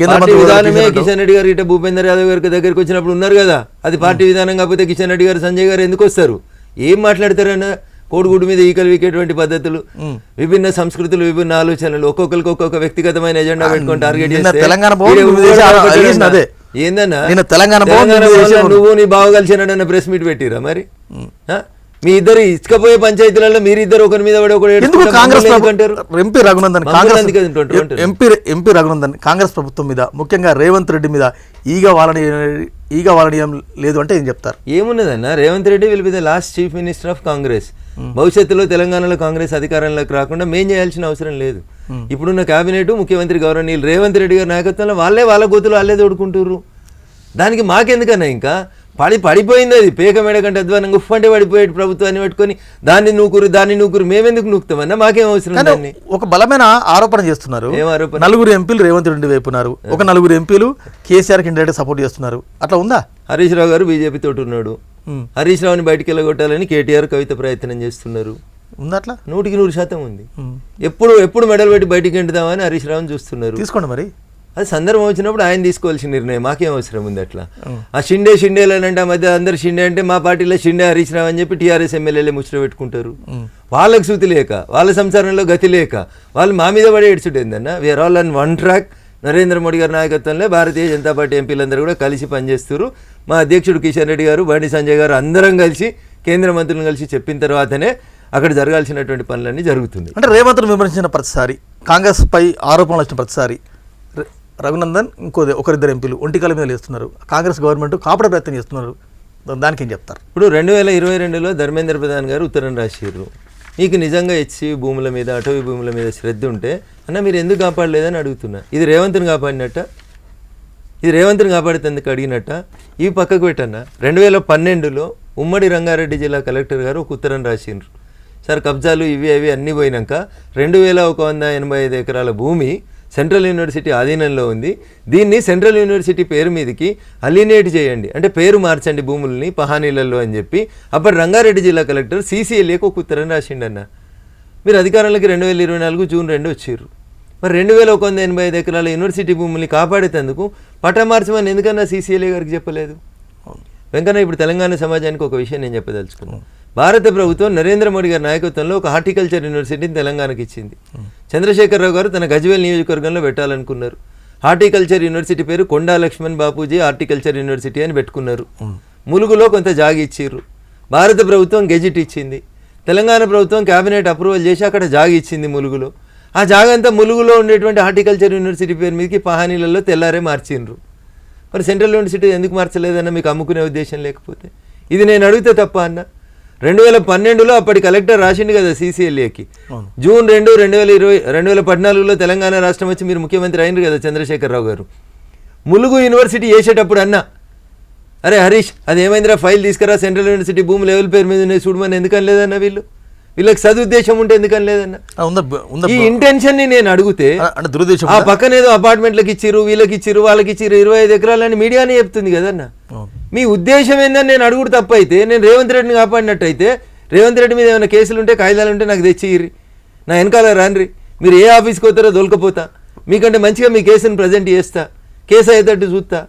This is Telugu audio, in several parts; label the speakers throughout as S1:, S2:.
S1: పార్టీ విధానమే కిషన్ రెడ్డి గారు ఇట భూపేందర్ యాదవ్ గారికి దగ్గరికి వచ్చినప్పుడు ఉన్నారు కదా, అది పార్టీ విధానం కాకపోతే కిషన్ రెడ్డి గారు సంజయ్ గారు ఎందుకు వస్తారు? ఏం మాట్లాడతారన్న? కోడిగుడ్డు మీద ఈకలు వీకేటువంటి పద్ధతులు, విభిన్న సంస్కృతులు, విభిన్న ఆలోచనలు, ఒక్కొక్కరికి ఒక్కొక్క వ్యక్తిగతమైన ఎజెండా పెట్టుకొని టార్గెట్ చేస్తే ఏందన్నా తెలంగాణ నువ్వు నీ బావ కలిసినన్న ప్రెస్ మీట్ పెట్టిరా మరి? మీ ఇద్దరు ఇసుకపోయే పంచాయతీలలో మీరిద్దరు ఒకరి మీద
S2: ఎంపీ రఘునందన్ కాంగ్రెస్ ప్రభుత్వం మీద, ముఖ్యంగా రేవంత్ రెడ్డి మీద ఈగ వాలనీయం లేదు అంటే ఏం చెప్తారు?
S1: ఏమున్నదన్న, Revanth Reddy will be the last chief minister of Congress. భవిష్యత్తులో తెలంగాణలో కాంగ్రెస్ అధికారంలోకి రాకుండా మేం చేయాల్సిన అవసరం లేదు. ఇప్పుడున్న కేబినెట్, ముఖ్యమంత్రి గౌరవనీయులు రేవంత్ రెడ్డి గారి నాయకత్వంలో వాళ్ళ గోతులు వాళ్ళే తోడుకుంటుర్రు. దానికి మాకెందుకన్నా? ఇంకా పడిపోయింది అది పేక మేడ కంటే అధ్వానంగా ఉఫ్ఫంటే పడిపోయే ప్రభుత్వాన్ని పట్టుకొని దాన్ని నూకురు మేమెందుకు నూకుతామన్నా? మాకేం అవసరం? దాన్ని
S2: ఒక బలమైన ఆరోపణ చేస్తున్నారు. ఏం ఆరోపణ? నలుగురు ఎంపీలు రేవంత్ రెడ్డి వైపున్నారు, ఒక నలుగురు ఎంపీలు కేసీఆర్ కి ఇండైరెక్ట్ సపోర్ట్ చేస్తున్నారు. అట్లా ఉందా?
S1: హరీష్ రావు గారు బీజేపీ తోటి ఉన్నాడు. హరీష్ రావుని బయటికి వెళ్ళగొట్టాలని కేటీఆర్ కవిత ప్రయత్నం చేస్తున్నారు.
S2: ఉందా? అట్లా
S1: 100% ఉంది. ఎప్పుడు మెడల్ పెట్టి బయటికి ఎంటుదామని హరీష్ రావుని చూస్తున్నారు.
S2: తీసుకోండి మరి,
S1: అది సందర్భం వచ్చినప్పుడు ఆయన తీసుకోవాల్సిన నిర్ణయం. మాకేం అవసరం ఉంది అట్లా? ఆ షిండేలంటే ఆ మధ్య అందరు షిండే అంటే మా పార్టీలో షిండే హరీష్ రావు అని చెప్పి టీఆర్ఎస్ ఎమ్మెల్యేలే ముచ్చట పెట్టుకుంటారు. వాళ్ళకి శృతి లేక, వాళ్ళ సంసారంలో గతి లేక వాళ్ళు మా మీద పడే ఏడ్చుటేందన్న. We're all on one track. Narendra Modi గారి నాయకత్వంలో భారతీయ జనతా పార్టీ ఎంపీలందరూ కూడా కలిసి పనిచేస్తారు. మా అధ్యక్షుడు కిషన్ రెడ్డి గారు, బండి సంజయ్ గారు అందరం కలిసి కేంద్ర మంత్రులను కలిసి చెప్పిన తర్వాతనే అక్కడ జరగాల్సినటువంటి పనులన్నీ జరుగుతుంది.
S2: అంటే రేవంత్ను విమర్శించిన ప్రతిసారి, కాంగ్రెస్ పై ఆరోపణలు వచ్చిన ప్రతిసారి రఘునందన్ ఒకరిద్దరు ఎంపీలు ఒంటికాల మీద లేస్తున్నారు. కాంగ్రెస్ గవర్నమెంట్ కాపాడే ప్రయత్నం చేస్తున్నారు. దానికి ఏం చెప్తారు?
S1: ఇప్పుడు 2022లో ధర్మేంద్ర ప్రధాన్ గారు ఉత్తరం రాసిర్రు, మీకు నిజంగా హెచ్సి భూముల మీద, అటవీ భూముల మీద శ్రద్ధ ఉంటే అన్న మీరు ఎందుకు కాపాడలేదని అడుగుతున్నా. ఇది రేవంత్ని కాపాడినట్ట? ఇది రేవంత్ని కాపాడినందుకు అడిగినట్ట? ఇవి పక్కకు పెట్టన్నా. 2012లో ఉమ్మడి రంగారెడ్డి జిల్లా కలెక్టర్ గారు ఒక ఉత్తరం రాసిండ్రు. సార్ కబ్జాలు ఇవి అన్నీ పోయినాక 2185 ఎకరాల భూమి సెంట్రల్ యూనివర్సిటీ ఆధీనంలో ఉంది. దీన్ని సెంట్రల్ యూనివర్సిటీ పేరు మీదకి అలినేట్ చేయండి, అంటే పేరు మార్చండి భూముల్ని పహానీలలో అని చెప్పి అప్పటి రంగారెడ్డి జిల్లా కలెక్టర్ CCLAకు ఒక ఉత్తరం రాసిండన్న. మీరు అధికారంలోకి 2024 జూన్ 2 వచ్చారు. మరి 2185 ఎకరాల యూనివర్సిటీ భూముల్ని కాపాడేందుకు పట్టా మార్చమని ఎందుకన్నా CCLA గారికి చెప్పలేదు? వెంకన్న, ఇప్పుడు తెలంగాణ సమాజానికి ఒక విషయం నేను చెప్పదలుచుకున్నాను. భారత ప్రభుత్వం నరేంద్ర మోడీ గారి నాయకత్వంలో ఒక హార్టికల్చర్ యూనివర్సిటీని తెలంగాణకి ఇచ్చింది. చంద్రశేఖరరావు గారు తన గజ్వేల్ నియోజకవర్గంలో పెట్టాలనుకున్నారు. హార్టికల్చర్ యూనివర్సిటీ పేరు కొండా లక్ష్మణ్ బాపూజీ హార్టికల్చర్ యూనివర్సిటీ అని పెట్టుకున్నారు. ములుగులో కొంత జాగి ఇచ్చిర్రు. భారత ప్రభుత్వం గెజిట్ ఇచ్చింది. తెలంగాణ ప్రభుత్వం క్యాబినెట్ అప్రూవల్ చేసి అక్కడ జాగి ఇచ్చింది ములుగులో. ఆ జాగంతా ములుగులో ఉండేటువంటి హార్టికల్చర్ యూనివర్సిటీ పేరు మీదకి పహానీలలో తెల్లారే మార్చిండ్రు. మరి సెంట్రల్ యూనివర్సిటీ ఎందుకు మార్చలేదన్న? మీకు అమ్ముకునే ఉద్దేశం లేకపోతే? ఇది నేను అడిగితే తప్ప అన్న? 2012లో అప్పటి కలెక్టర్ రాసిండు కదా CCLAకి. జూన్ 2, 2014లో తెలంగాణ రాష్ట్రం వచ్చి మీరు ముఖ్యమంత్రి అయినరు కదా చంద్రశేఖరరావు గారు. ములుగు యూనివర్సిటీ వేసేటప్పుడు అన్న, అరే హరీష్ అది ఏమైందిరా ఫైల్ తీసుకురా, సెంట్రల్ యూనివర్సిటీ భూమి లెవెల్ పేరు మీద ఉన్నాయి చూడమని ఎందుకని లేదన్న? వీళ్ళకి సదుద్దేశం ఉంటే ఎందుకని లేదన్న? ఈ ఇంటెన్షన్ ని నేను అడిగితే ఆ పక్కనేదో అపార్ట్మెంట్లకు ఇచ్చిర్రు, వీళ్ళకి ఇచ్చిర్రు, వాళ్ళకి ఇచ్చిర్రు 25 ఎకరాలని మీడియానే చెప్తుంది కదన్న. మీ ఉద్దేశం ఏందని నేను అడుగుడు తప్పైతే, నేను రేవంత్ రెడ్డిని కాపాడినట్టయితే రేవంత్ రెడ్డి మీద ఏమైనా కేసులు ఉంటే, కాయిదాలు ఉంటే నాకు తెచ్చి ఇర్రి, నా వెనకాల రాన్రి. మీరు ఏ ఆఫీస్కి పోతారో దొలకపోతా, మీకంటే మంచిగా మీ కేసుని ప్రజెంట్ చేస్తా, కేసు అయ్యేటట్టు చూస్తా.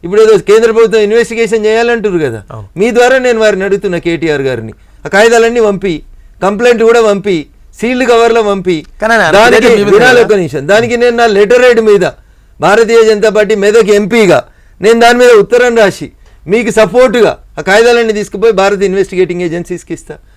S1: ఇప్పుడు ఏదో కేంద్ర ప్రభుత్వం ఇన్వెస్టిగేషన్ చేయాలంటారు కదా, మీ ద్వారా నేను వారిని అడుగుతున్నా కేటీఆర్ గారిని. ఆ కాయిదాలన్నీ పంపి, కంప్లైంట్ కూడా పంపి, సీల్డ్ కవర్లో పంపి, దానికి వినాలి ఒక నిమిషం, దానికి నేను నా లెటర్ హెడ్ మీద భారతీయ జనతా పార్టీ మెదక్ ఎంపీగా నేను దాని మీద ఉత్తరం రాసి మీకు సపోర్టుగా ఆ కాయిదాలన్నీ తీసుకుపోయి భారత ఇన్వెస్టిగేటింగ్ ఏజెన్సీస్కి ఇస్తా.